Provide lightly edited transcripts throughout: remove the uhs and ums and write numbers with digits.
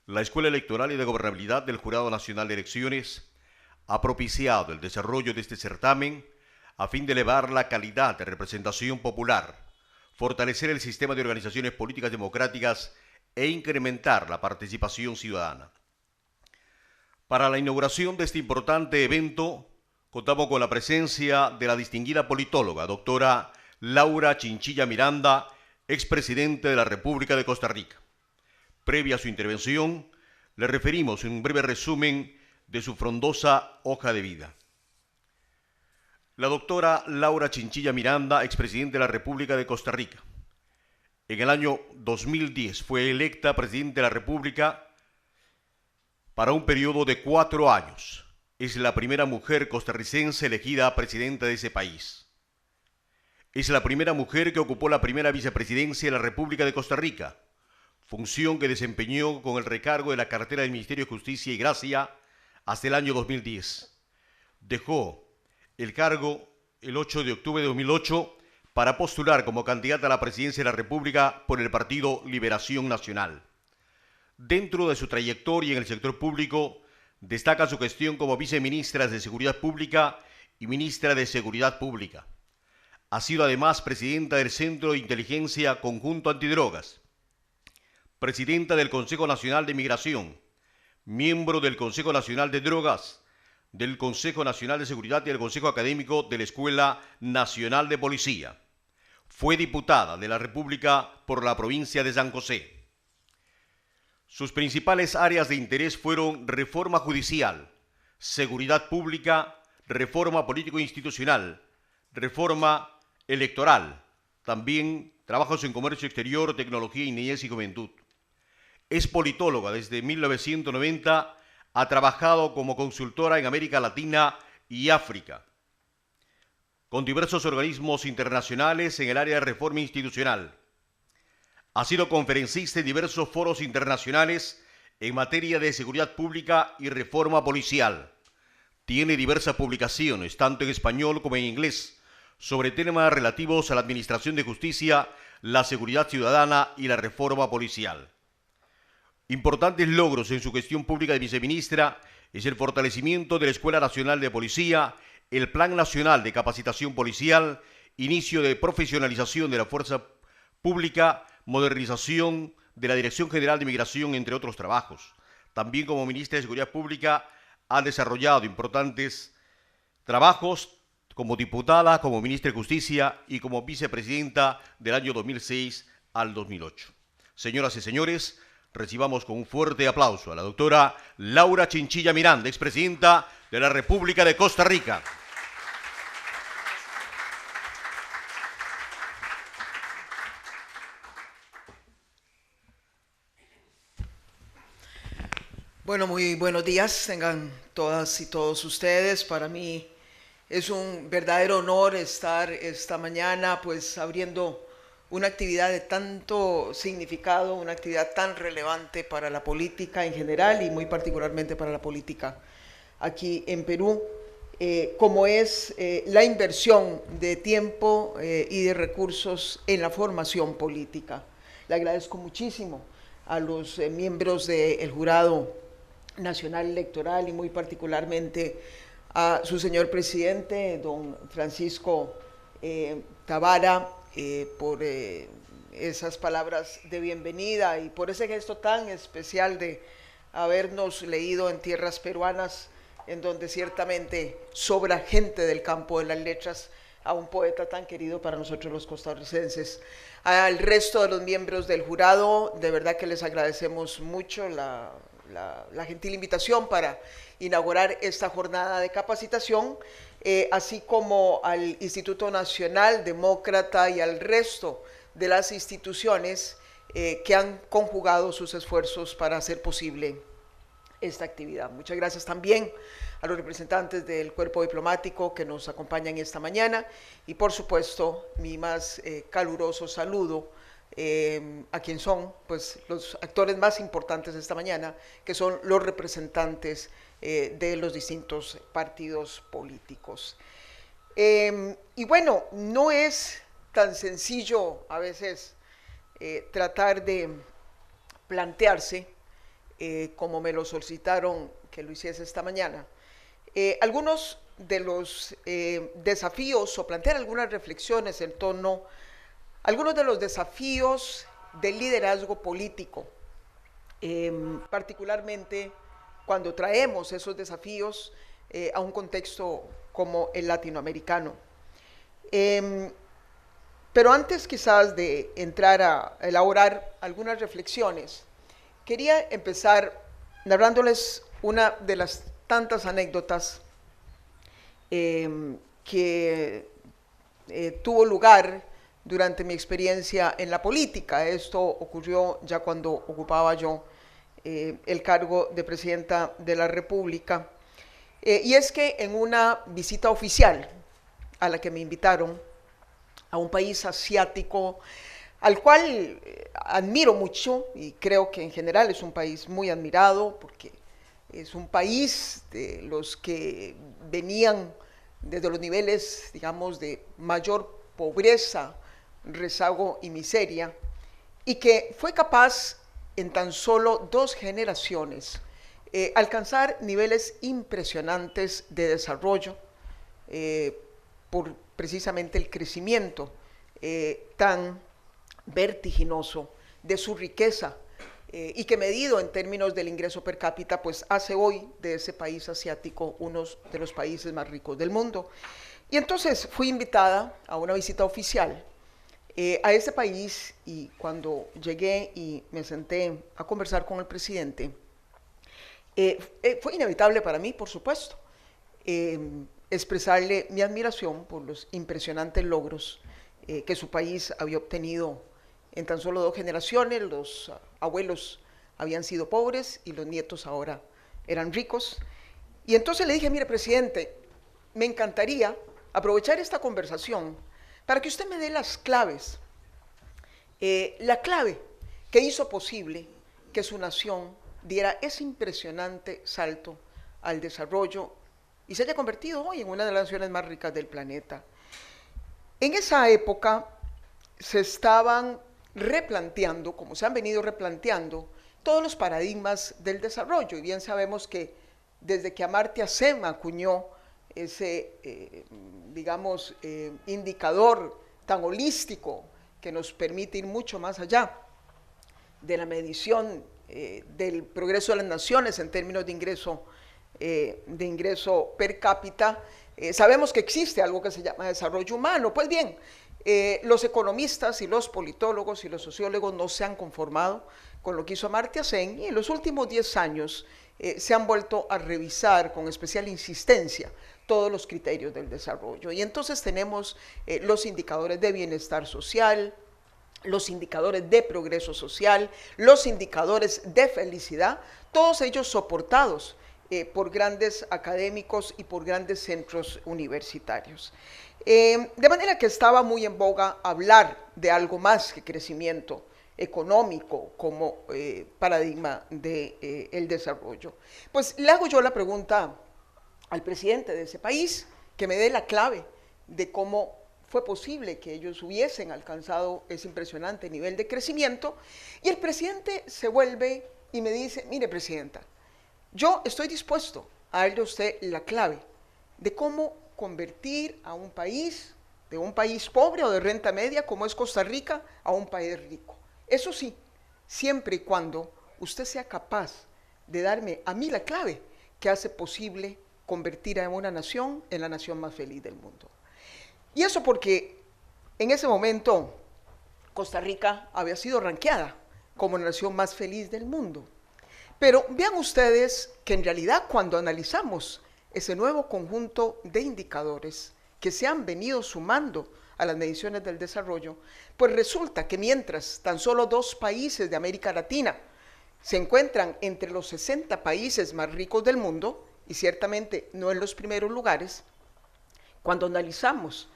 La Escuela Electoral y de Gobernabilidad del Jurado Nacional de Elecciones ha propiciado el desarrollo de este certamen a fin de elevar la calidad de representación popular, fortalecer el sistema de organizaciones políticas democráticas e incrementar la participación ciudadana. Para la inauguración de este importante evento, contamos con la presencia de la distinguida politóloga, doctora Laura Chinchilla Miranda, expresidente de la República de Costa Rica. Previa a su intervención, le referimos un breve resumen de su frondosa hoja de vida. La doctora Laura Chinchilla Miranda, expresidente de la República de Costa Rica. En el año 2010 fue electa presidente de la República para un periodo de 4 años. Es la primera mujer costarricense elegida presidenta de ese país. Es la primera mujer que ocupó la primera vicepresidencia de la República de Costa Rica, función que desempeñó con el recargo de la cartera del Ministerio de Justicia y Gracia hasta el año 2010. Dejó el cargo el 8 de octubre de 2008 para postular como candidata a la presidencia de la República por el Partido Liberación Nacional. Dentro de su trayectoria en el sector público, destaca su gestión como viceministra de Seguridad Pública y ministra de Seguridad Pública. Ha sido además presidenta del Centro de Inteligencia Conjunto Antidrogas, presidenta del Consejo Nacional de Migración, miembro del Consejo Nacional de Drogas, del Consejo Nacional de Seguridad y del Consejo Académico de la Escuela Nacional de Policía. Fue diputada de la República por la provincia de San José. Sus principales áreas de interés fueron reforma judicial, seguridad pública, reforma político-institucional, reforma electoral, también trabajos en comercio exterior, tecnología y niñez y juventud. Es politóloga desde 1990, ha trabajado como consultora en América Latina y África, con diversos organismos internacionales en el área de reforma institucional. Ha sido conferencista en diversos foros internacionales en materia de seguridad pública y reforma policial. Tiene diversas publicaciones, tanto en español como en inglés, sobre temas relativos a la administración de justicia, la seguridad ciudadana y la reforma policial. Importantes logros en su gestión pública de viceministra es el fortalecimiento de la Escuela Nacional de Policía, el Plan Nacional de Capacitación Policial, inicio de profesionalización de la fuerza pública, modernización de la Dirección General de Migración, entre otros trabajos. También como ministra de Seguridad Pública ha desarrollado importantes trabajos como diputada, como ministra de Justicia y como vicepresidenta del año 2006 al 2008. Señoras y señores, recibamos con un fuerte aplauso a la doctora Laura Chinchilla Miranda, expresidenta de la República de Costa Rica. Bueno, muy buenos días, tengan todas y todos ustedes. Para mí es un verdadero honor estar esta mañana pues abriendo una actividad de tanto significado, una actividad tan relevante para la política en general y muy particularmente para la política aquí en Perú, como es la inversión de tiempo y de recursos en la formación política. Le agradezco muchísimo a los miembros del Jurado Nacional Electoral y muy particularmente a su señor presidente, don Francisco Tavara, por esas palabras de bienvenida y por ese gesto tan especial de habernos leído en tierras peruanas, en donde ciertamente sobra gente del campo de las letras, a un poeta tan querido para nosotros los costarricenses. Al resto de los miembros del jurado, de verdad que les agradecemos mucho la gentil invitación para inaugurar esta jornada de capacitación, así como al Instituto Nacional Demócrata y al resto de las instituciones que han conjugado sus esfuerzos para hacer posible esta actividad. Muchas gracias también a los representantes del cuerpo diplomático que nos acompañan esta mañana y por supuesto mi más caluroso saludo a quien son pues los actores más importantes de esta mañana, que son los representantes de los distintos partidos políticos. Y bueno, no es tan sencillo a veces tratar de plantearse como me lo solicitaron que lo hiciese esta mañana, algunos de los desafíos o plantear algunas reflexiones en torno a algunos de los desafíos del liderazgo político, particularmente cuando traemos esos desafíos a un contexto como el latinoamericano. Pero antes quizás de entrar a elaborar algunas reflexiones, quería empezar narrándoles una de las tantas anécdotas que tuvo lugar durante mi experiencia en la política. Esto ocurrió ya cuando ocupaba yo el cargo de presidenta de la República. Y es que en una visita oficial a la que me invitaron a un país asiático al cual admiro mucho y creo que en general es un país muy admirado porque es un país de los que venían desde los niveles, digamos, de mayor pobreza, rezago y miseria, y que fue capaz en tan solo 2 generaciones alcanzar niveles impresionantes de desarrollo por precisamente el crecimiento tan vertiginoso de su riqueza y que medido en términos del ingreso per cápita, pues hace hoy de ese país asiático uno de los países más ricos del mundo. Y entonces fui invitada a una visita oficial a ese país y cuando llegué y me senté a conversar con el presidente, fue inevitable para mí, por supuesto, expresarle mi admiración por los impresionantes logros que su país había obtenido en tan solo 2 generaciones. Los abuelos habían sido pobres y los nietos ahora eran ricos. Y entonces le dije, mire, presidente, me encantaría aprovechar esta conversación para que usted me dé las claves, la clave que hizo posible que su nación diera ese impresionante salto al desarrollo y se haya convertido hoy en una de las naciones más ricas del planeta. En esa época se estaban replanteando, como se han venido replanteando, todos los paradigmas del desarrollo. Y bien sabemos que desde que Amartya Sen acuñó ese, digamos, indicador tan holístico que nos permite ir mucho más allá de la medición del progreso de las naciones en términos de ingreso per cápita, sabemos que existe algo que se llama desarrollo humano. Pues bien, los economistas y los politólogos y los sociólogos no se han conformado con lo que hizo Amartya Sen y en los últimos 10 años se han vuelto a revisar con especial insistencia todos los criterios del desarrollo. Y entonces tenemos los indicadores de bienestar social, los indicadores de progreso social, los indicadores de felicidad, todos ellos soportados por grandes académicos y por grandes centros universitarios. De manera que estaba muy en boga hablar de algo más que crecimiento económico como paradigma del desarrollo. Pues le hago yo la pregunta al presidente de ese país que me dé la clave de cómo fue posible que ellos hubiesen alcanzado ese impresionante nivel de crecimiento, y el presidente se vuelve y me dice, mire, presidenta, yo estoy dispuesto a darle a usted la clave de cómo convertir a un país, de un país pobre o de renta media como es Costa Rica, a un país rico. Eso sí, siempre y cuando usted sea capaz de darme a mí la clave que hace posible convertir a una nación en la nación más feliz del mundo. Y eso porque en ese momento Costa Rica había sido ranqueada como la nación más feliz del mundo. Pero vean ustedes que en realidad cuando analizamos ese nuevo conjunto de indicadores que se han venido sumando a las mediciones del desarrollo, pues resulta que mientras tan solo 2 países de América Latina se encuentran entre los 60 países más ricos del mundo, y ciertamente no en los primeros lugares, cuando analizamos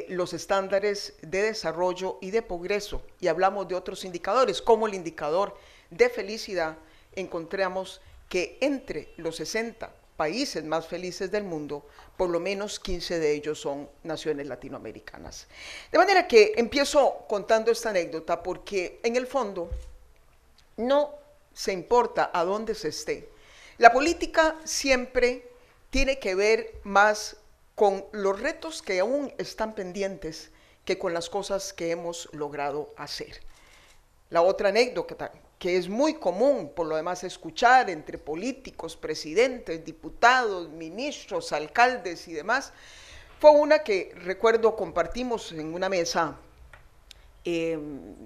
los estándares de desarrollo y de progreso y hablamos de otros indicadores como el indicador de felicidad, encontramos que entre los 60 países más felices del mundo, por lo menos 15 de ellos son naciones latinoamericanas. De manera que empiezo contando esta anécdota porque en el fondo no se importa a dónde se esté. La política siempre tiene que ver más con los retos que aún están pendientes que con las cosas que hemos logrado hacer. La otra anécdota que es muy común por lo demás escuchar entre políticos, presidentes, diputados, ministros, alcaldes y demás, fue una que recuerdo compartimos en una mesa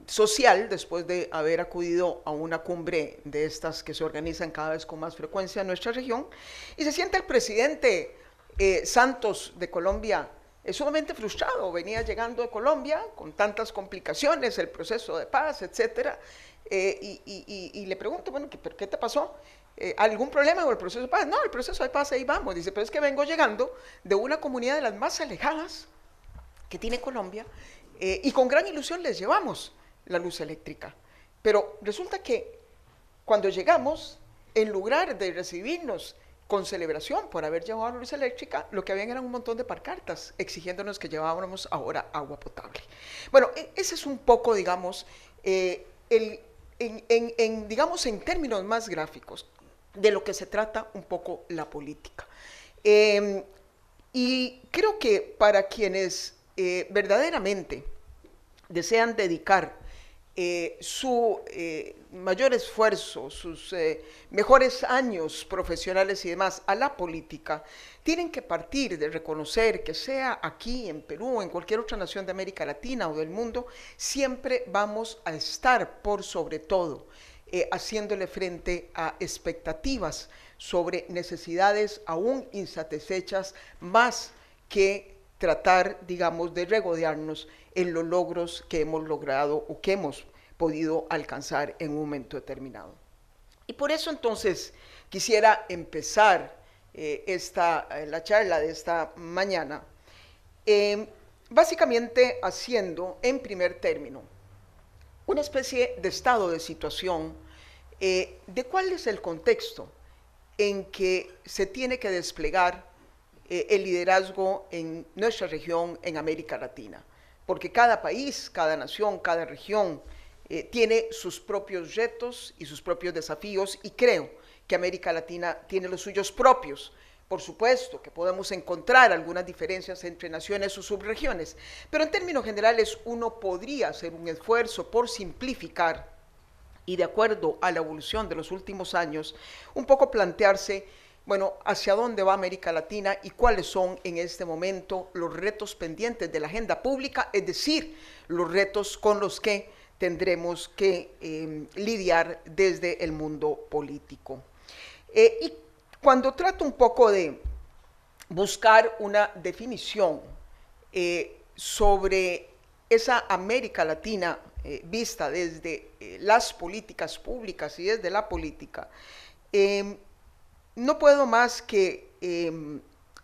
social después de haber acudido a una cumbre de estas que se organizan cada vez con más frecuencia en nuestra región, y se siente el presidente Santos de Colombia sumamente frustrado. Venía llegando de Colombia con tantas complicaciones, el proceso de paz, etcétera, y le pregunto, bueno, ¿pero qué te pasó? ¿Algún problema con el proceso de paz? No, el proceso de paz ahí vamos. Dice, pero es que vengo llegando de una comunidad de las más alejadas que tiene Colombia, y con gran ilusión les llevamos la luz eléctrica. Pero resulta que cuando llegamos, en lugar de recibirnos con celebración por haber llevado la luz eléctrica, lo que habían eran un montón de pancartas exigiéndonos que llevábamos ahora agua potable. Bueno, ese es un poco, digamos, digamos, en términos más gráficos, de lo que se trata un poco la política. Y creo que para quienes verdaderamente desean dedicar su mayor esfuerzo, sus mejores años profesionales y demás a la política, tienen que partir de reconocer que sea aquí en Perú o en cualquier otra nación de América Latina o del mundo, siempre vamos a estar por sobre todo haciéndole frente a expectativas sobre necesidades aún insatisfechas, más que tratar, digamos, de regodearnos en los logros que hemos logrado o que hemos podido alcanzar en un momento determinado. Y por eso entonces quisiera empezar la charla de esta mañana, básicamente haciendo en primer término una especie de estado de situación de cuál es el contexto en que se tiene que desplegar el liderazgo en nuestra región, en América Latina, porque cada país, cada nación, cada región tiene sus propios retos y sus propios desafíos, y creo que América Latina tiene los suyos propios. Por supuesto que podemos encontrar algunas diferencias entre naciones o subregiones, pero en términos generales uno podría hacer un esfuerzo por simplificar y, de acuerdo a la evolución de los últimos años, un poco plantearse, bueno, hacia dónde va América Latina y cuáles son en este momento los retos pendientes de la agenda pública, es decir, los retos con los que tendremos que lidiar desde el mundo político. Y cuando trato un poco de buscar una definición sobre esa América Latina vista desde las políticas públicas y desde la política, no puedo más que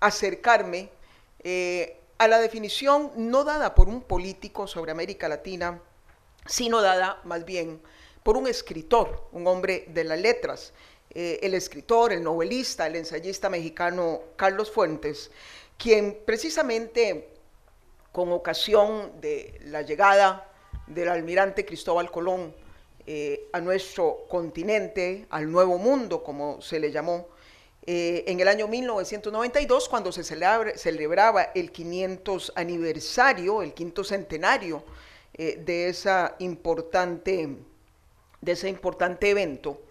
acercarme a la definición no dada por un político sobre América Latina, sino dada más bien por un escritor, un hombre de las letras, el escritor, el novelista, el ensayista mexicano Carlos Fuentes, quien precisamente con ocasión de la llegada del almirante Cristóbal Colón a nuestro continente, al Nuevo Mundo, como se le llamó, en el año 1992, cuando se celebraba el 500 aniversario, el quinto centenario de ese importante evento,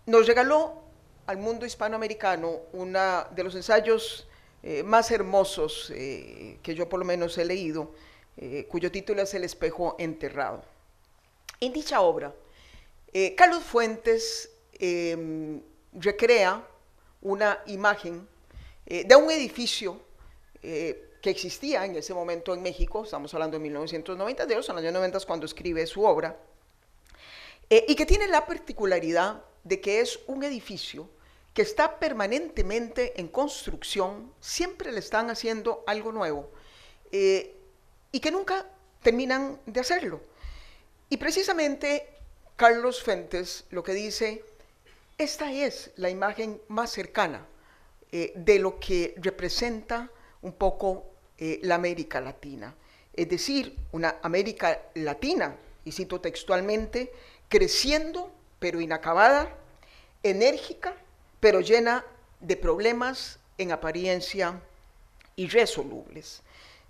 nos regaló al mundo hispanoamericano uno de los ensayos más hermosos que yo por lo menos he leído, cuyo título es El espejo enterrado. En dicha obra, Carlos Fuentes recrea una imagen de un edificio que existía en ese momento en México, estamos hablando de 1992, en los años 90 cuando escribe su obra, y que tiene la particularidad de que es un edificio que está permanentemente en construcción, siempre le están haciendo algo nuevo, y que nunca terminan de hacerlo. Y precisamente Carlos Fuentes lo que dice, esta es la imagen más cercana de lo que representa un poco la América Latina, es decir, una América Latina, y cito textualmente, creciendo pero inacabada, enérgica, pero llena de problemas en apariencia irresolubles.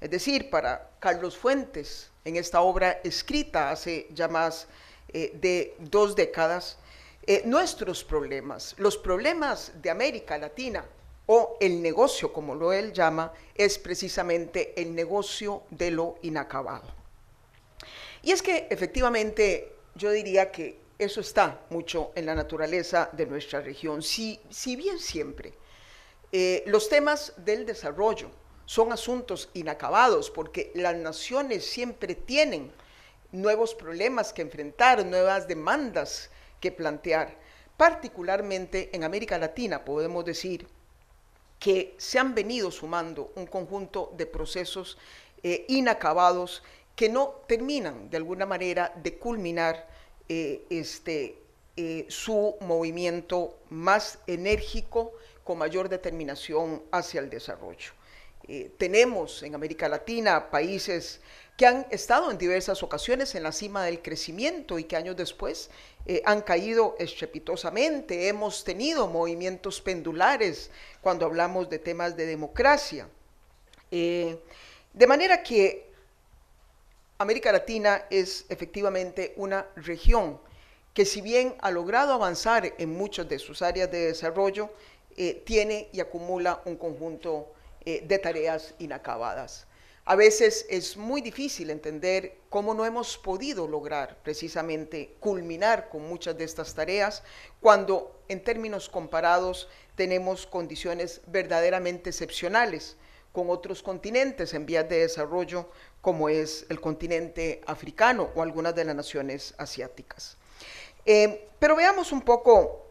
Es decir, para Carlos Fuentes, en esta obra escrita hace ya más de 2 décadas, nuestros problemas, los problemas de América Latina, o el negocio, como lo él llama, es precisamente el negocio de lo inacabado. Y es que efectivamente yo diría que eso está mucho en la naturaleza de nuestra región. Si bien siempre los temas del desarrollo son asuntos inacabados, porque las naciones siempre tienen nuevos problemas que enfrentar, nuevas demandas que plantear. Particularmente en América Latina podemos decir que se han venido sumando un conjunto de procesos inacabados que no terminan de alguna manera de culminar su movimiento más enérgico, con mayor determinación hacia el desarrollo. Tenemos en América Latina países que han estado en diversas ocasiones en la cima del crecimiento y que años después han caído estrepitosamente. Hemos tenido movimientos pendulares cuando hablamos de temas de democracia. De manera que América Latina es efectivamente una región que, si bien ha logrado avanzar en muchas de sus áreas de desarrollo, tiene y acumula un conjunto de tareas inacabadas. A veces es muy difícil entender cómo no hemos podido lograr precisamente culminar con muchas de estas tareas, cuando en términos comparados tenemos condiciones verdaderamente excepcionales con otros continentes en vías de desarrollo, como es el continente africano o algunas de las naciones asiáticas. Pero veamos un poco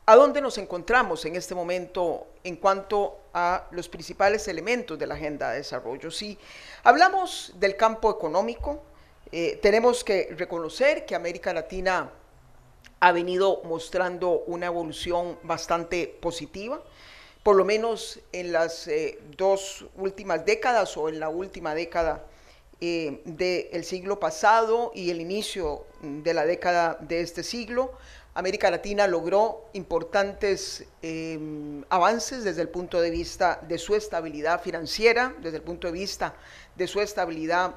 ¿a dónde nos encontramos en este momento en cuanto a los principales elementos de la agenda de desarrollo? Si hablamos del campo económico, tenemos que reconocer que América Latina ha venido mostrando una evolución bastante positiva, por lo menos en las 2 últimas décadas o en la última década del siglo pasado y el inicio de la década de este siglo. América Latina logró importantes avances desde el punto de vista de su estabilidad financiera, desde el punto de vista de su estabilidad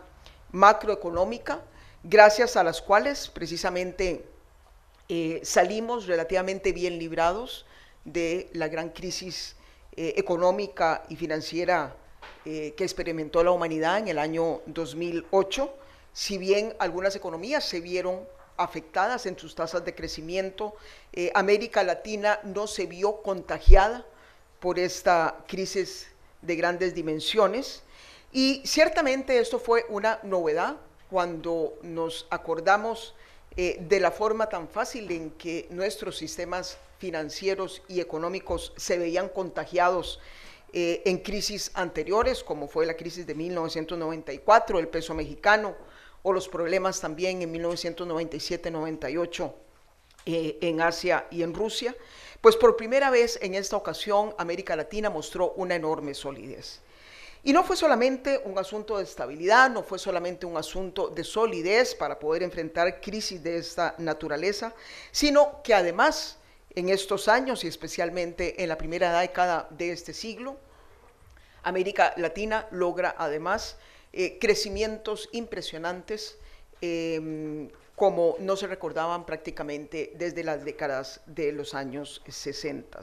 macroeconómica, gracias a las cuales precisamente salimos relativamente bien librados de la gran crisis económica y financiera que experimentó la humanidad en el año 2008, si bien algunas economías se vieron afectadas en sus tasas de crecimiento, América Latina no se vio contagiada por esta crisis de grandes dimensiones, y ciertamente esto fue una novedad cuando nos acordamos de la forma tan fácil en que nuestros sistemas financieros y económicos se veían contagiados en crisis anteriores, como fue la crisis de 1994, el peso mexicano, o los problemas también en 1997-98 en Asia y en Rusia. Pues por primera vez en esta ocasión América Latina mostró una enorme solidez. Y no fue solamente un asunto de estabilidad, no fue solamente un asunto de solidez para poder enfrentar crisis de esta naturaleza, sino que además en estos años y especialmente en la primera década de este siglo, América Latina logra además crecimientos impresionantes como no se recordaban prácticamente desde las décadas de los años 60.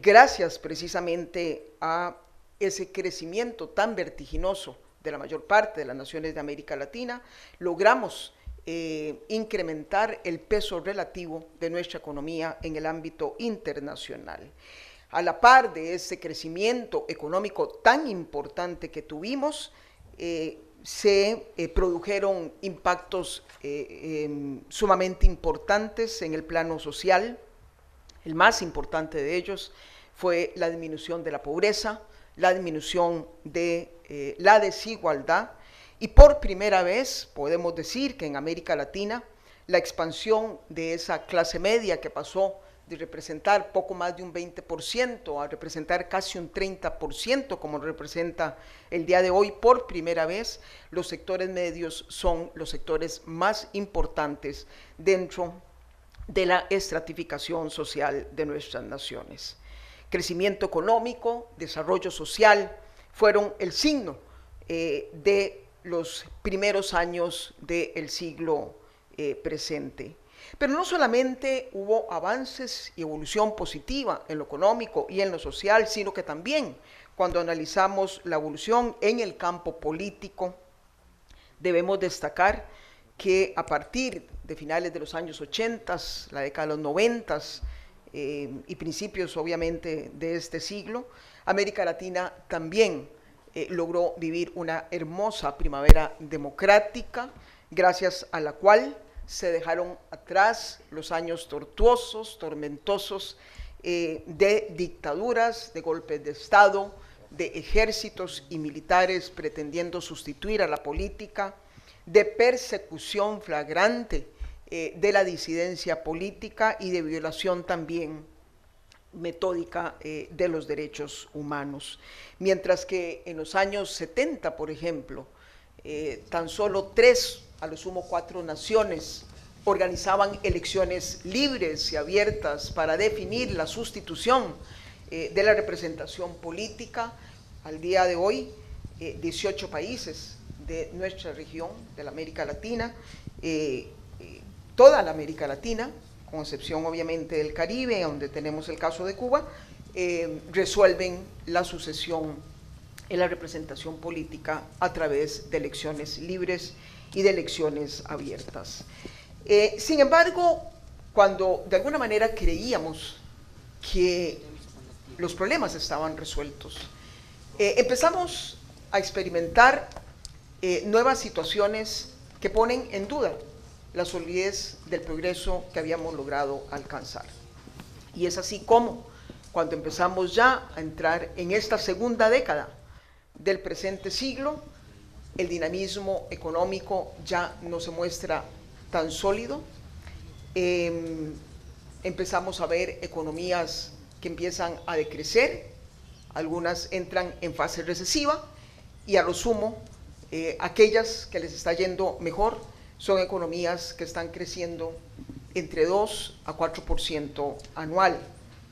Gracias precisamente a ese crecimiento tan vertiginoso de la mayor parte de las naciones de América Latina, logramos incrementar el peso relativo de nuestra economía en el ámbito internacional. A la par de ese crecimiento económico tan importante que tuvimos, se produjeron impactos sumamente importantes en el plano social. El más importante de ellos fue la disminución de la pobreza, la disminución de la desigualdad, y por primera vez podemos decir que en América Latina la expansión de esa clase media que pasó de representar poco más de un 20% a representar casi un 30%, como representa el día de hoy por primera vez, los sectores medios son los sectores más importantes dentro de la estratificación social de nuestras naciones. Crecimiento económico, desarrollo social, fueron el signo de los primeros años del siglo presente. Pero no solamente hubo avances y evolución positiva en lo económico y en lo social, sino que también cuando analizamos la evolución en el campo político, debemos destacar que a partir de finales de los años 80, la década de los 90 y principios obviamente de este siglo, América Latina también logró vivir una hermosa primavera democrática, gracias a la cual se dejaron atrás los años tortuosos, tormentosos de dictaduras, de golpes de Estado, de ejércitos y militares pretendiendo sustituir a la política, de persecución flagrante de la disidencia política y de violación también metódica de los derechos humanos. Mientras que en los años 70, por ejemplo, tan solo 3, a lo sumo 4 naciones organizaban elecciones libres y abiertas para definir la sustitución de la representación política. Al día de hoy, 18 países de nuestra región, de la América Latina, toda la América Latina, con excepción obviamente del Caribe, donde tenemos el caso de Cuba, resuelven la sucesión en la representación política a través de elecciones libres y de elecciones abiertas. Sin embargo, cuando de alguna manera creíamos que los problemas estaban resueltos, empezamos a experimentar nuevas situaciones que ponen en duda la solidez del progreso que habíamos logrado alcanzar. Y es así como, cuando empezamos ya a entrar en esta segunda década del presente siglo, el dinamismo económico ya no se muestra tan sólido. Empezamos a ver economías que empiezan a decrecer, algunas entran en fase recesiva y a lo sumo aquellas que les está yendo mejor son economías que están creciendo entre 2 a 4% anual,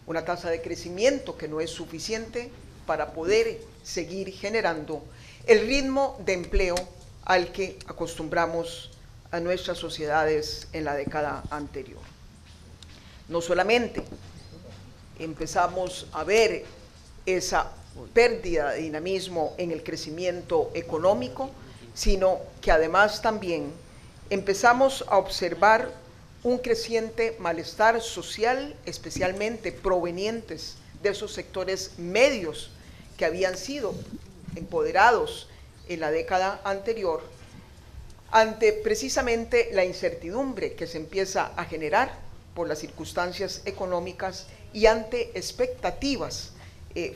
una tasa de crecimiento que no es suficiente para poder seguir generando el ritmo de empleo al que acostumbramos a nuestras sociedades en la década anterior. No solamente empezamos a ver esa pérdida de dinamismo en el crecimiento económico, sino que además también empezamos a observar un creciente malestar social, especialmente provenientes de esos sectores medios que habían sido empoderados en la década anterior, ante precisamente la incertidumbre que se empieza a generar por las circunstancias económicas y ante expectativas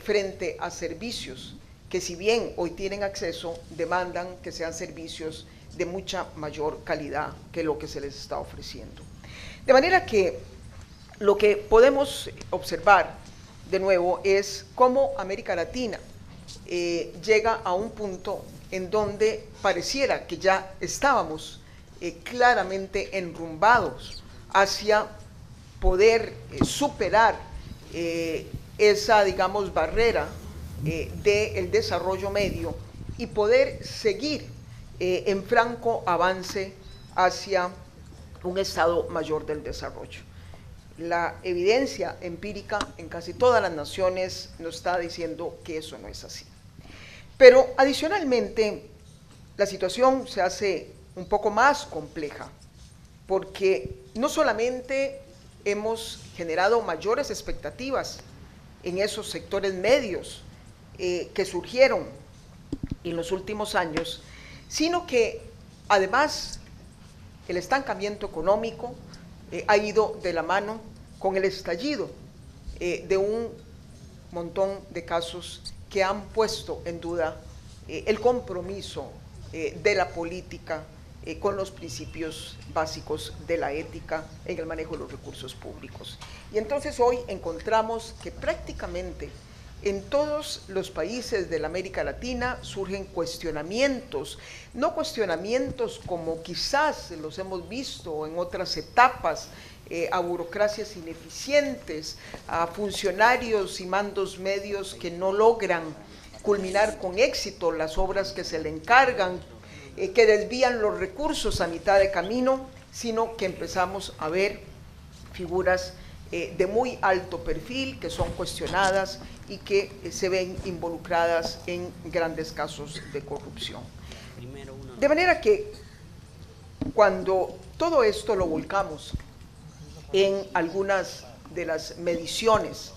frente a servicios que, si bien hoy tienen acceso, demandan que sean servicios de mucha mayor calidad que lo que se les está ofreciendo. De manera que lo que podemos observar de nuevo es cómo América Latina llega a un punto en donde pareciera que ya estábamos claramente enrumbados hacia poder superar esa, digamos, barrera del desarrollo medio y poder seguir en franco avance hacia un estado mayor del desarrollo. La evidencia empírica en casi todas las naciones nos está diciendo que eso no es así. Pero adicionalmente, la situación se hace un poco más compleja, porque no solamente hemos generado mayores expectativas en esos sectores medios que surgieron en los últimos años, sino que además el estancamiento económico ha ido de la mano con el estallido de un montón de casos que han puesto en duda el compromiso de la política con los principios básicos de la ética en el manejo de los recursos públicos. Y entonces hoy encontramos que prácticamente en todos los países de la América Latina surgen cuestionamientos, no cuestionamientos como quizás los hemos visto en otras etapas, a burocracias ineficientes, a funcionarios y mandos medios que no logran culminar con éxito las obras que se le encargan, que desvían los recursos a mitad de camino, sino que empezamos a ver figuras de muy alto perfil que son cuestionadas y que se ven involucradas en grandes casos de corrupción. De manera que cuando todo esto lo volcamos en algunas de las mediciones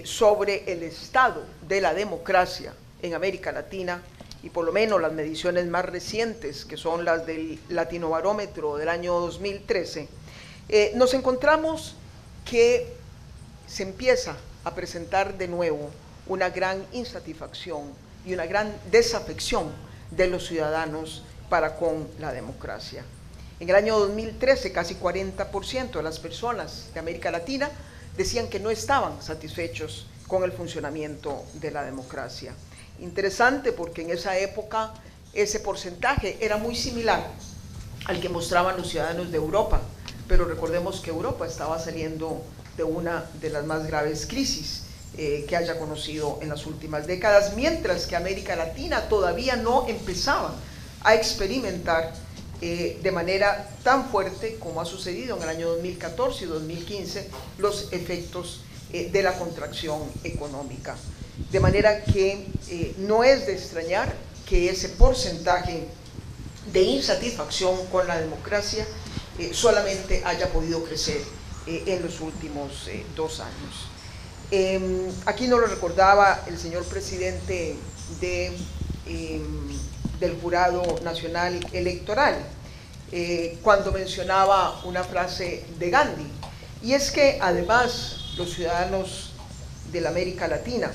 sobre el estado de la democracia en América Latina, y por lo menos las mediciones más recientes, que son las del Latinobarómetro del año 2013, nos encontramos que se empieza a presentar de nuevo una gran insatisfacción y una gran desafección de los ciudadanos para con la democracia. En el año 2013, casi 40% de las personas de América Latina decían que no estaban satisfechos con el funcionamiento de la democracia. Interesante, porque en esa época ese porcentaje era muy similar al que mostraban los ciudadanos de Europa, pero recordemos que Europa estaba saliendo de una de las más graves crisis que haya conocido en las últimas décadas, mientras que América Latina todavía no empezaba a experimentar de manera tan fuerte como ha sucedido en el año 2014 y 2015 los efectos de la contracción económica. De manera que no es de extrañar que ese porcentaje de insatisfacción con la democracia solamente haya podido crecer en los últimos 2 años. Aquí nos lo recordaba el señor presidente del Jurado Nacional Electoral, cuando mencionaba una frase de Gandhi, y es que además los ciudadanos de la América Latina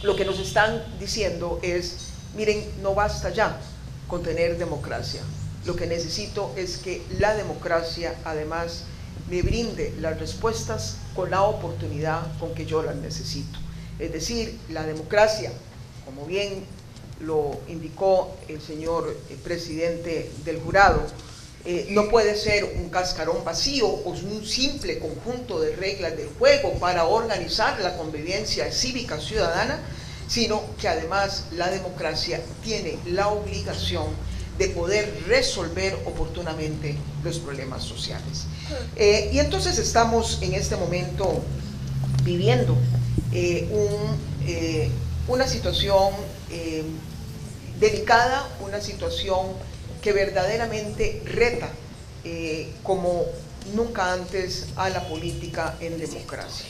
lo que nos están diciendo es: miren, no basta ya con tener democracia, lo que necesito es que la democracia además me brinde las respuestas con la oportunidad con que yo las necesito. Es decir, la democracia, como bien lo indicó el señor presidente del jurado, no puede ser un cascarón vacío o un simple conjunto de reglas del juego para organizar la convivencia cívica ciudadana, sino que además la democracia tiene la obligación de poder resolver oportunamente los problemas sociales. Y entonces estamos en este momento viviendo una situación delicada, una situación que verdaderamente reta como nunca antes a la política en democracia.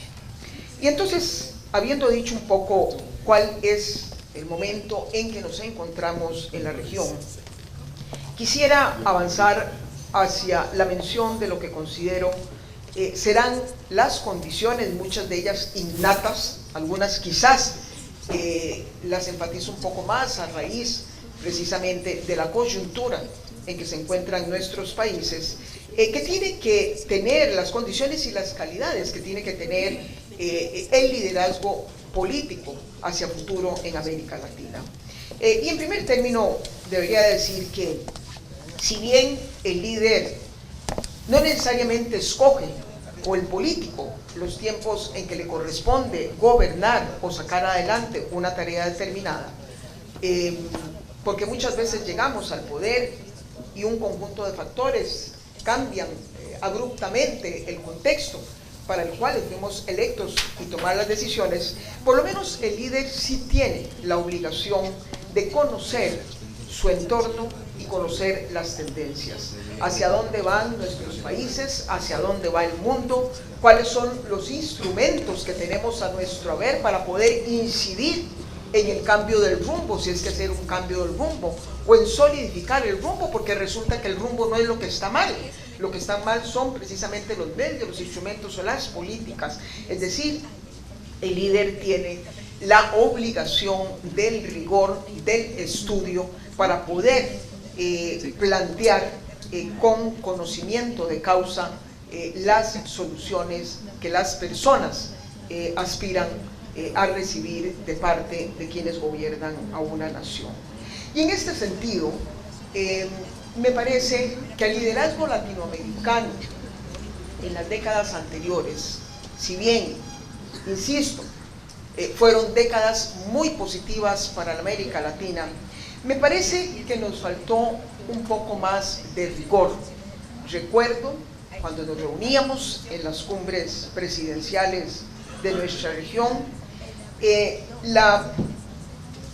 Y entonces, habiendo dicho un poco cuál es el momento en que nos encontramos en la región, quisiera avanzar hacia la mención de lo que considero serán las condiciones, muchas de ellas innatas, algunas quizás las enfatizo un poco más a raíz precisamente de la coyuntura en que se encuentran nuestros países, que tiene que tener las condiciones y las calidades que tiene que tener el liderazgo político hacia futuro en América Latina. Y en primer término debería decir que si bien el líder no necesariamente escoge, o el político, los tiempos en que le corresponde gobernar o sacar adelante una tarea determinada, porque muchas veces llegamos al poder y un conjunto de factores cambian abruptamente el contexto para el cual fuimos electos y tomar las decisiones. Por lo menos el líder sí tiene la obligación de conocer su entorno y conocer las tendencias, hacia dónde van nuestros países, hacia dónde va el mundo, cuáles son los instrumentos que tenemos a nuestro haber para poder incidir en el cambio del rumbo, si es que hacer un cambio del rumbo, o en solidificar el rumbo, porque resulta que el rumbo no es lo que está mal. Lo que está mal son precisamente los medios, los instrumentos o las políticas. Es decir, el líder tiene la obligación del rigor, del estudio, para poder plantear con conocimiento de causa las soluciones que las personas aspiran a recibir de parte de quienes gobiernan a una nación. Y en este sentido, me parece que el liderazgo latinoamericano en las décadas anteriores, si bien, insisto, fueron décadas muy positivas para la América Latina, me parece que nos faltó un poco más de rigor. Recuerdo cuando nos reuníamos en las cumbres presidenciales de nuestra región, el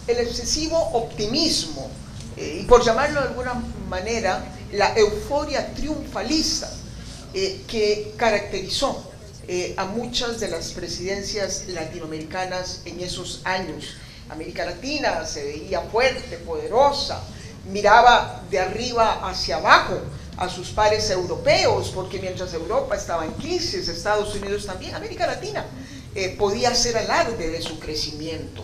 excesivo optimismo, y por llamarlo de alguna manera, la euforia triunfalista que caracterizó a muchas de las presidencias latinoamericanas en esos años. América Latina se veía fuerte, poderosa, miraba de arriba hacia abajo a sus pares europeos, porque mientras Europa estaba en crisis, Estados Unidos también, América Latina podía hacer alarde de su crecimiento.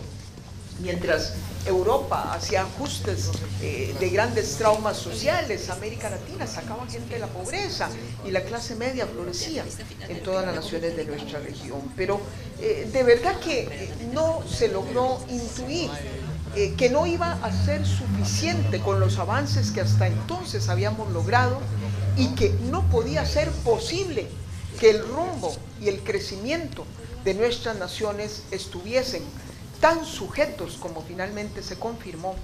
Mientras Europa hacía ajustes de grandes traumas sociales, América Latina sacaba gente de la pobreza y la clase media florecía en todas las naciones de nuestra región. Pero de verdad que no se logró intuir que no iba a ser suficiente con los avances que hasta entonces habíamos logrado y que no podía ser posible que el rumbo y el crecimiento de nuestras naciones estuviesen tan sujetos, como finalmente se confirmó,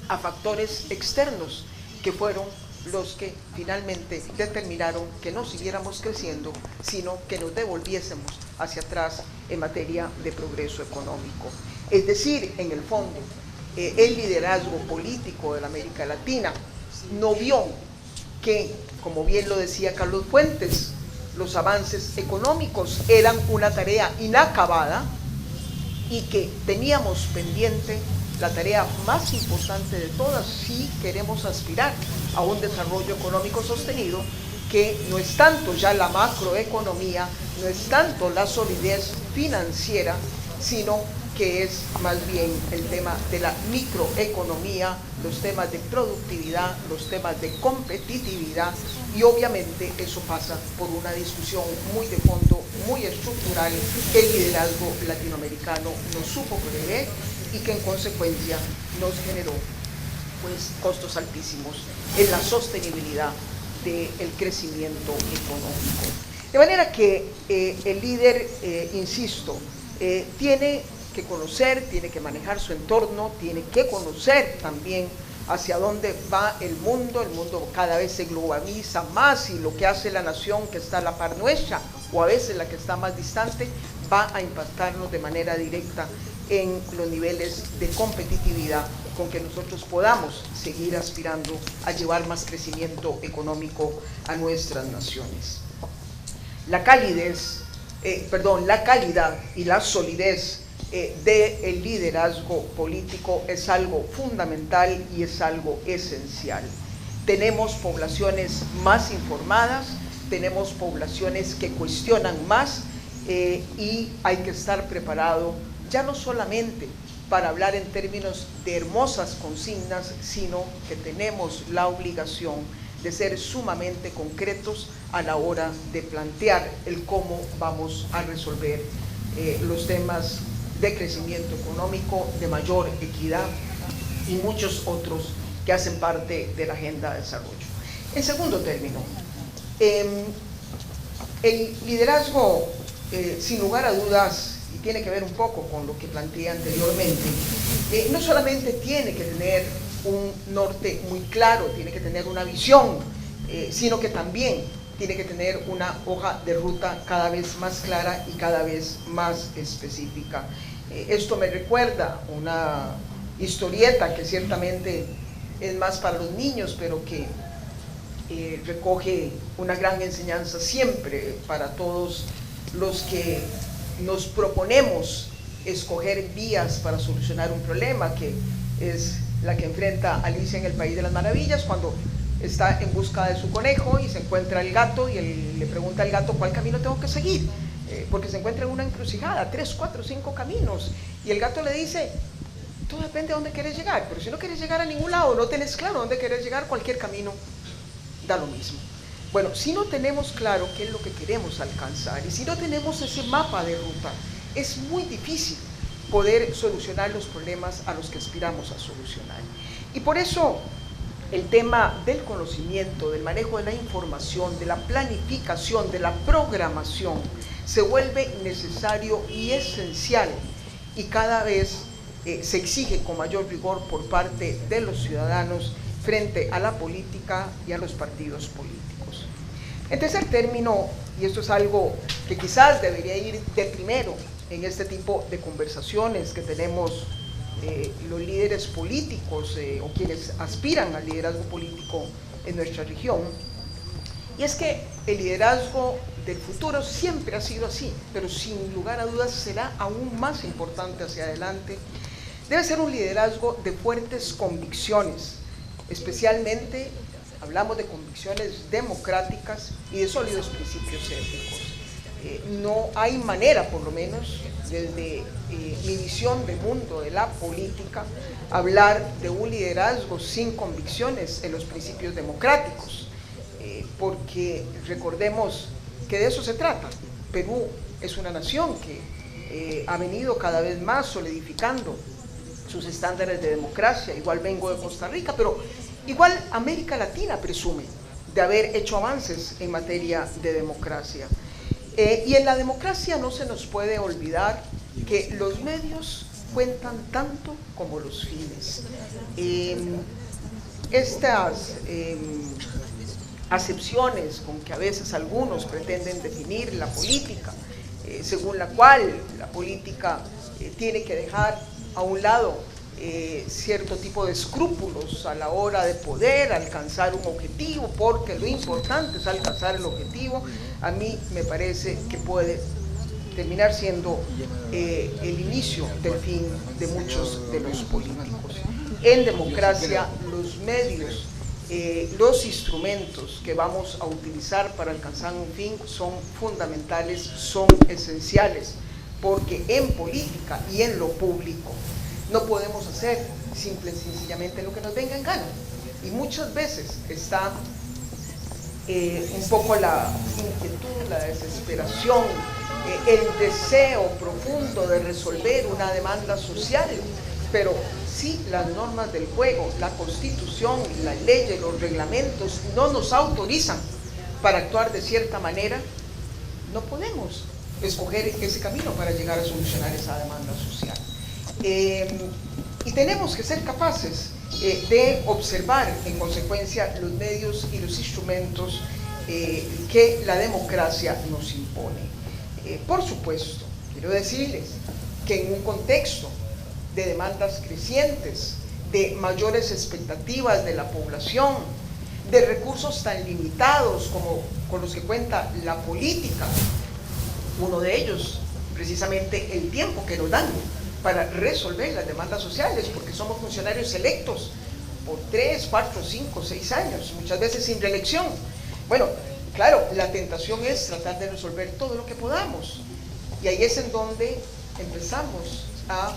a factores externos que fueron los que finalmente determinaron que no siguiéramos creciendo, sino que nos devolviésemos hacia atrás en materia de progreso económico. Es decir, en el fondo, el liderazgo político de la América Latina no vio que, como bien lo decía Carlos Fuentes, los avances económicos eran una tarea inacabada y que teníamos pendiente la tarea más importante de todas si queremos aspirar a un desarrollo económico sostenido, que no es tanto ya la macroeconomía, no es tanto la solidez financiera, sino que es más bien el tema de la microeconomía, los temas de productividad, los temas de competitividad, y obviamente eso pasa por una discusión muy de fondo, muy estructural, que el liderazgo latinoamericano no supo prever y que en consecuencia nos generó pues costos altísimos en la sostenibilidad del crecimiento económico. De manera que el líder, insisto, tiene que conocer, tiene que manejar su entorno, tiene que conocer también hacia dónde va el mundo cada vez se globaliza más y lo que hace la nación que está a la par nuestra, o a veces la que está más distante, va a impactarnos de manera directa en los niveles de competitividad con que nosotros podamos seguir aspirando a llevar más crecimiento económico a nuestras naciones. La calidad y la solidez del liderazgo político es algo fundamental y es algo esencial. Tenemos poblaciones más informadas, tenemos poblaciones que cuestionan más y hay que estar preparado ya no solamente para hablar en términos de hermosas consignas, sino que tenemos la obligación de ser sumamente concretos a la hora de plantear el cómo vamos a resolver los temas de crecimiento económico, de mayor equidad y muchos otros que hacen parte de la agenda de desarrollo. En segundo término, el liderazgo, sin lugar a dudas, y tiene que ver un poco con lo que planteé anteriormente, no solamente tiene que tener un norte muy claro, tiene que tener una visión, sino que también tiene que tener una hoja de ruta cada vez más clara y cada vez más específica. Esto me recuerda una historieta que ciertamente es más para los niños, pero que recoge una gran enseñanza siempre para todos los que nos proponemos escoger vías para solucionar un problema, que es la que enfrenta Alicia en el País de las Maravillas, cuando está en busca de su conejo y se encuentra el gato y le pregunta al gato cuál camino tengo que seguir, porque se encuentra en una encrucijada, 3, 4, 5 caminos, y el gato le dice: todo depende de dónde quieres llegar, pero si no quieres llegar a ningún lado, no tenés claro dónde quieres llegar, cualquier camino da lo mismo. Bueno, si no tenemos claro qué es lo que queremos alcanzar y si no tenemos ese mapa de ruta, es muy difícil poder solucionar los problemas a los que aspiramos a solucionar. Y por eso el tema del conocimiento, del manejo de la información, de la planificación, de la programación, se vuelve necesario y esencial y cada vez se exige con mayor rigor por parte de los ciudadanos frente a la política y a los partidos políticos. En tercer término, y esto es algo que quizás debería ir de primero en este tipo de conversaciones que tenemos los líderes políticos o quienes aspiran al liderazgo político en nuestra región, y es que el liderazgo del futuro siempre ha sido así, pero sin lugar a dudas será aún más importante hacia adelante. Debe ser un liderazgo de fuertes convicciones, especialmente hablamos de convicciones democráticas y de sólidos principios éticos. No hay manera, por lo menos, desde mi visión de mundo de la política, hablar de un liderazgo sin convicciones en los principios democráticos, porque recordemos que de eso se trata. Perú es una nación que ha venido cada vez más solidificando sus estándares de democracia. Igual vengo de Costa Rica, pero igual América Latina presume de haber hecho avances en materia de democracia. Y en la democracia no se nos puede olvidar que los medios cuentan tanto como los fines. Estas acepciones con que a veces algunos pretenden definir la política, según la cual la política tiene que dejar a un lado cierto tipo de escrúpulos a la hora de poder alcanzar un objetivo, porque lo importante es alcanzar el objetivo, a mí me parece que puede terminar siendo el inicio del fin de muchos de los políticos. En democracia, los medios, los instrumentos que vamos a utilizar para alcanzar un fin son fundamentales, son esenciales, porque en política y en lo público no podemos hacer simple y sencillamente lo que nos venga en gana. Y muchas veces está un poco la inquietud, la desesperación, el deseo profundo de resolver una demanda social, pero si las normas del juego, la Constitución, las leyes, los reglamentos no nos autorizan para actuar de cierta manera, no podemos escoger ese camino para llegar a solucionar esa demanda social. Y tenemos que ser capaces de observar en consecuencia los medios y los instrumentos que la democracia nos impone. Por supuesto, quiero decirles que en un contexto de demandas crecientes, de mayores expectativas de la población, de recursos tan limitados como con los que cuenta la política, uno de ellos precisamente el tiempo que nos dan para resolver las demandas sociales, porque somos funcionarios electos por 3, 4, 5, 6 años, muchas veces sin reelección. Bueno, claro, la tentación es tratar de resolver todo lo que podamos, y ahí es en donde empezamos a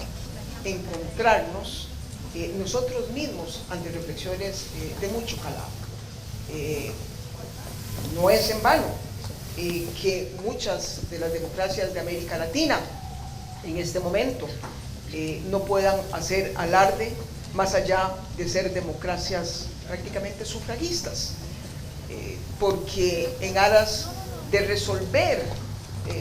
encontrarnos nosotros mismos ante reflexiones de mucho calado. No es en vano que muchas de las democracias de América Latina en este momento no puedan hacer alarde más allá de ser democracias prácticamente sufragistas, porque en aras de resolver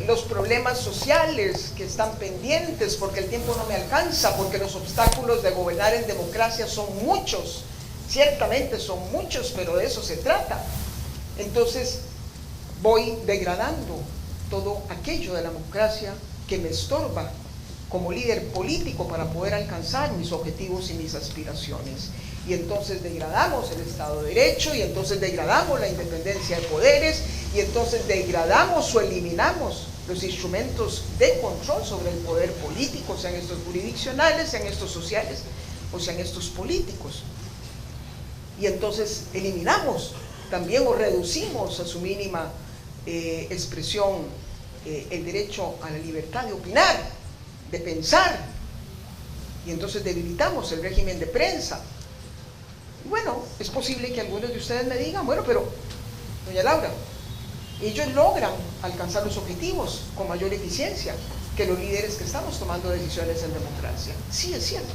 los problemas sociales que están pendientes, porque el tiempo no me alcanza, porque los obstáculos de gobernar en democracia son muchos, ciertamente son muchos, pero de eso se trata. Entonces voy degradando todo aquello de la democracia que me estorba como líder político para poder alcanzar mis objetivos y mis aspiraciones. Y entonces degradamos el Estado de Derecho, y entonces degradamos la independencia de poderes, y entonces degradamos o eliminamos los instrumentos de control sobre el poder político, sean estos jurisdiccionales, sean estos sociales o sean estos políticos. Y entonces eliminamos también o reducimos a su mínima expresión el derecho a la libertad de opinar, de pensar, y entonces debilitamos el régimen de prensa. Y bueno, es posible que algunos de ustedes me digan, bueno, pero, doña Laura, ellos logran alcanzar los objetivos con mayor eficiencia que los líderes que estamos tomando decisiones en democracia. Sí, es cierto.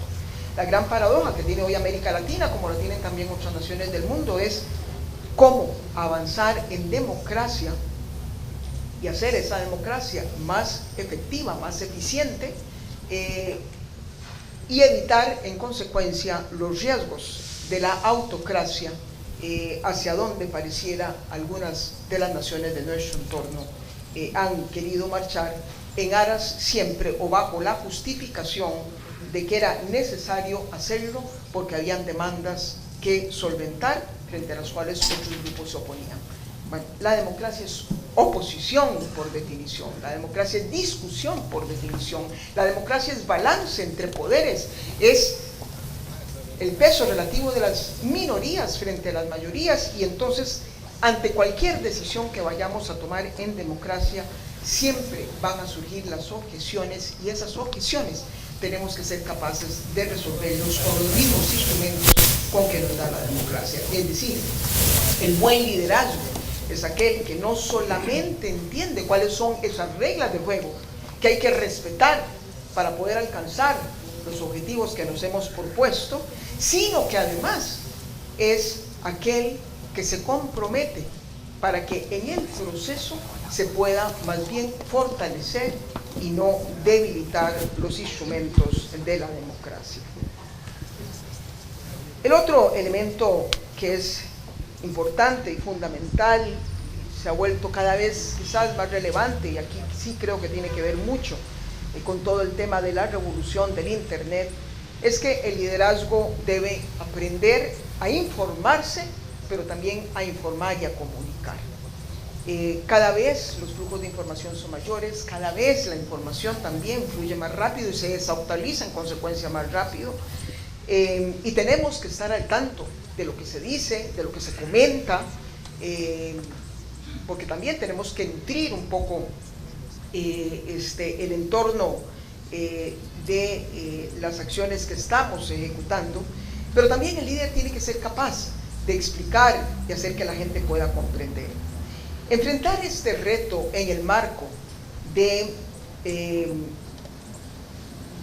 La gran paradoja que tiene hoy América Latina, como la tienen también otras naciones del mundo, es cómo avanzar en democracia y hacer esa democracia más efectiva, más eficiente, y evitar en consecuencia los riesgos de la autocracia hacia donde pareciera algunas de las naciones de nuestro entorno han querido marchar en aras siempre o bajo la justificación de que era necesario hacerlo porque habían demandas que solventar frente a las cuales otros grupos se oponían. Bueno, la democracia es oposición por definición, la democracia es discusión por definición, la democracia es balance entre poderes, es el peso relativo de las minorías frente a las mayorías, y entonces ante cualquier decisión que vayamos a tomar en democracia siempre van a surgir las objeciones, y esas objeciones tenemos que ser capaces de resolverlos con los mismos instrumentos con que nos da la democracia. Es decir, el buen liderazgo es aquel que no solamente entiende cuáles son esas reglas de juego que hay que respetar para poder alcanzar los objetivos que nos hemos propuesto, sino que además es aquel que se compromete para que en el proceso se pueda más bien fortalecer y no debilitar los instrumentos de la democracia. El otro elemento que es importante y fundamental, se ha vuelto cada vez quizás más relevante, y aquí sí creo que tiene que ver mucho con todo el tema de la revolución del Internet, es que el liderazgo debe aprender a informarse, pero también a informar y a comunicar. Cada vez los flujos de información son mayores, cada vez la información también fluye más rápido y se desactualiza en consecuencia más rápido, y tenemos que estar al tanto de lo que se dice, de lo que se comenta, porque también tenemos que nutrir un poco el entorno de las acciones que estamos ejecutando, pero también el líder tiene que ser capaz de explicar y hacer que la gente pueda comprender. Enfrentar este reto en el marco de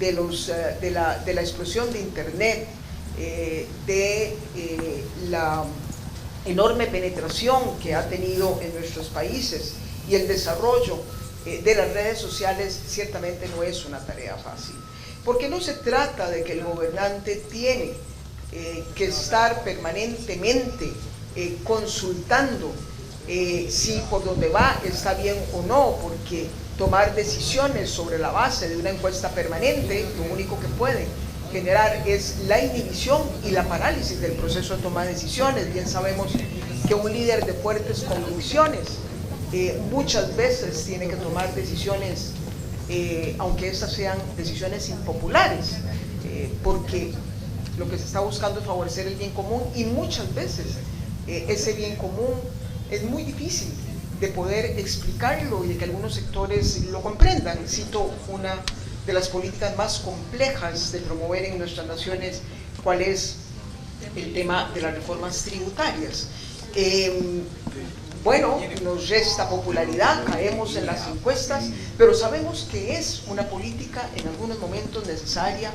la explosión de Internet, de la enorme penetración que ha tenido en nuestros países y el desarrollo de las redes sociales, ciertamente no es una tarea fácil, porque no se trata de que el gobernante tiene que estar permanentemente consultando si por donde va está bien o no, porque tomar decisiones sobre la base de una encuesta permanente lo único que puede generar es la inhibición y la parálisis del proceso de toma de decisiones. Bien sabemos que un líder de fuertes convicciones muchas veces tiene que tomar decisiones, aunque estas sean decisiones impopulares, porque lo que se está buscando es favorecer el bien común, y muchas veces ese bien común es muy difícil de poder explicarlo y de que algunos sectores lo comprendan. Cito una de las políticas más complejas de promover en nuestras naciones, cuál es el tema de las reformas tributarias. Bueno, nos resta popularidad, caemos en las encuestas, pero sabemos que es una política en algunos momentos necesaria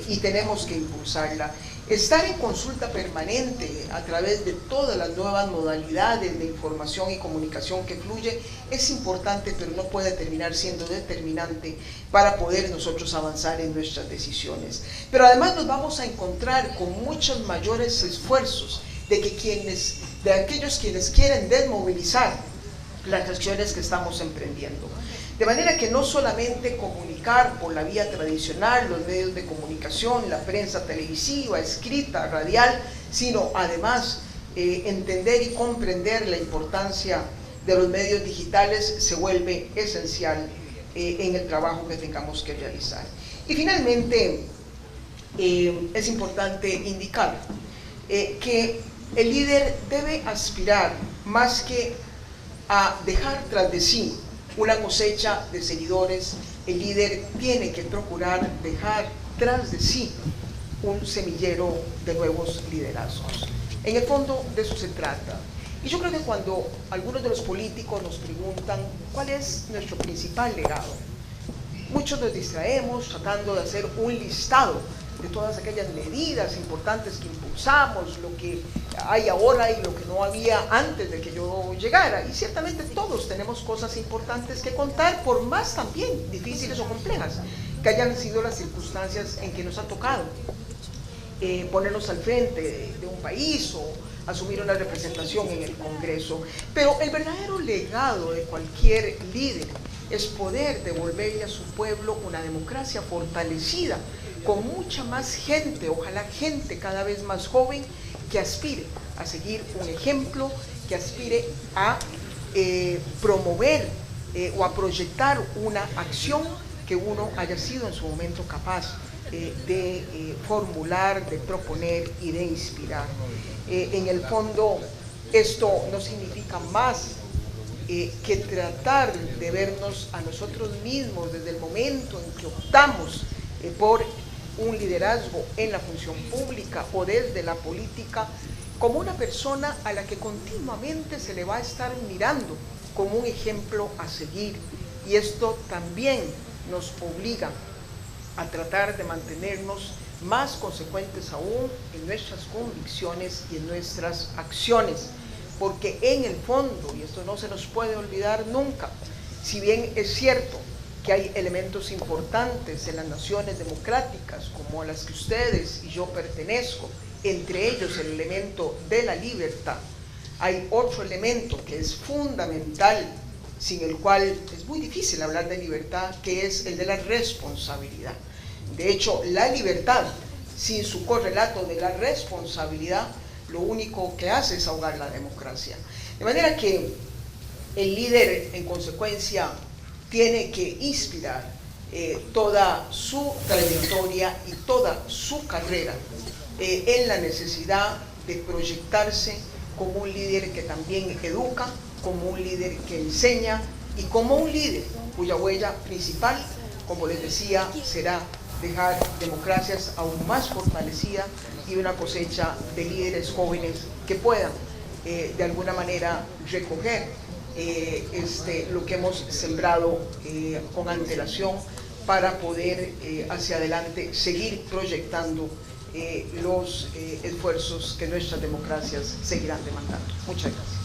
y tenemos que impulsarla. Estar en consulta permanente a través de todas las nuevas modalidades de información y comunicación que fluye es importante, pero no puede terminar siendo determinante para poder nosotros avanzar en nuestras decisiones. Pero además nos vamos a encontrar con muchos mayores esfuerzos de aquellos quienes quieren desmovilizar las acciones que estamos emprendiendo. De manera que no solamente comunicar por la vía tradicional, los medios de comunicación, la prensa televisiva, escrita, radial, sino además entender y comprender la importancia de los medios digitales se vuelve esencial en el trabajo que tengamos que realizar. Y finalmente, es importante indicar que el líder debe aspirar más que a dejar tras de sí una cosecha de seguidores. El líder tiene que procurar dejar tras de sí un semillero de nuevos liderazgos. En el fondo de eso se trata. Y yo creo que cuando algunos de los políticos nos preguntan cuál es nuestro principal legado, muchos nos distraemos tratando de hacer un listado de todas aquellas medidas importantes que impulsamos, lo que hay ahora y lo que no había antes de que yo llegara. Y ciertamente todos tenemos cosas importantes que contar, por más también difíciles o complejas que hayan sido las circunstancias en que nos ha tocado ponernos al frente de un país o asumir una representación en el Congreso. Pero el verdadero legado de cualquier líder es poder devolverle a su pueblo una democracia fortalecida, con mucha más gente, ojalá gente cada vez más joven, que aspire a seguir un ejemplo, que aspire a promover o a proyectar una acción que uno haya sido en su momento capaz de formular, de proponer y de inspirar. En el fondo, esto no significa más que tratar de vernos a nosotros mismos desde el momento en que optamos por un liderazgo en la función pública o desde la política, como una persona a la que continuamente se le va a estar mirando como un ejemplo a seguir. Y esto también nos obliga a tratar de mantenernos más consecuentes aún en nuestras convicciones y en nuestras acciones, porque en el fondo, y esto no se nos puede olvidar nunca, si bien es cierto que hay elementos importantes en las naciones democráticas como a las que ustedes y yo pertenezco, entre ellos el elemento de la libertad, hay otro elemento que es fundamental, sin el cual es muy difícil hablar de libertad, que es el de la responsabilidad. De hecho, la libertad, sin su correlato de la responsabilidad, lo único que hace es ahogar la democracia. De manera que el líder, en consecuencia, tiene que inspirar toda su trayectoria y toda su carrera en la necesidad de proyectarse como un líder que también educa, como un líder que enseña y como un líder cuya huella principal, como les decía, será dejar democracias aún más fortalecidas y una cosecha de líderes jóvenes que puedan de alguna manera recoger lo que hemos sembrado con antelación para poder hacia adelante seguir proyectando los esfuerzos que nuestras democracias seguirán demandando. Muchas gracias.